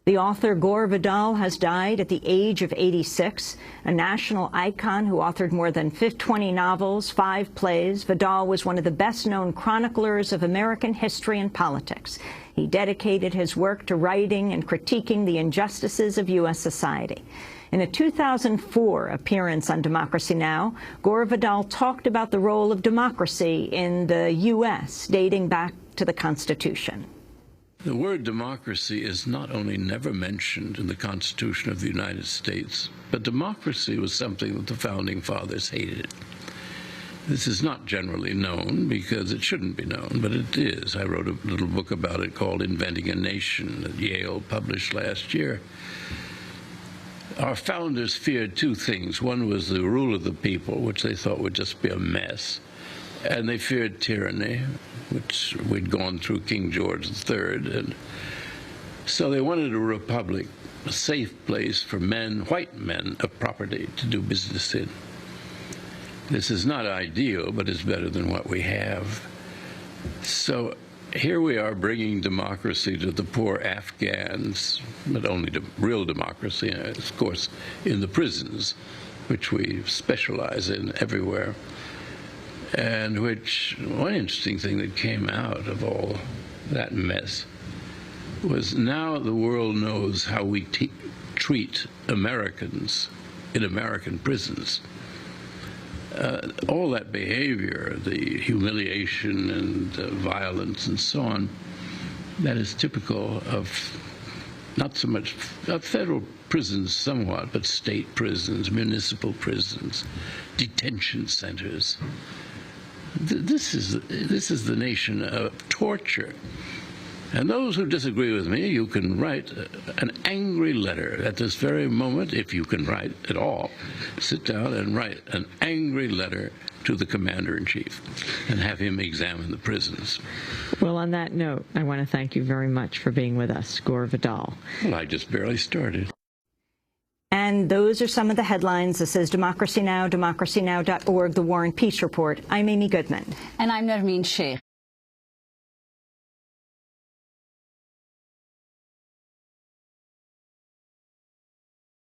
The author Gore Vidal has died at the age of 86. A national icon who authored more than 20 novels, 5 plays, Vidal was one of the best-known chroniclers of American history and politics. He dedicated his work to writing and critiquing the injustices of U.S. society. In a 2004 appearance on Democracy Now!, Gore Vidal talked about the role of democracy in the U.S., dating back to the Constitution. The word democracy is not only never mentioned in the Constitution of the United States, but democracy was something that the Founding Fathers hated. This is not generally known because it shouldn't be known, but it is. I wrote a little book about it called Inventing a Nation that Yale published last year. Our founders feared 2 things. One was the rule of the people, which they thought would just be a mess. And they feared tyranny, which we'd gone through King George III. And so they wanted a republic, a safe place for men, white men of property, to do business in. This is not ideal, but it's better than what we have. So here we are bringing democracy to the poor Afghans, but only to real democracy, of course, in the prisons, which we specialize in everywhere. And one interesting thing that came out of all that mess was now the world knows how we treat Americans in American prisons. All that behavior, the humiliation and violence and so on, that is typical of not so much federal prisons somewhat, but state prisons, municipal prisons, detention centers. This is the nation of torture. And those who disagree with me, you can write an angry letter at this very moment, if you can write at all. Sit down and write an angry letter to the Commander-in-Chief and have him examine the prisons. Well, on that note, I want to thank you very much for being with us, Gore Vidal. Well, I just barely started. And those are some of the headlines. This is Democracy Now!, democracynow.org, The War and Peace Report. I'm Amy Goodman. And I'm Nermeen Sheikh.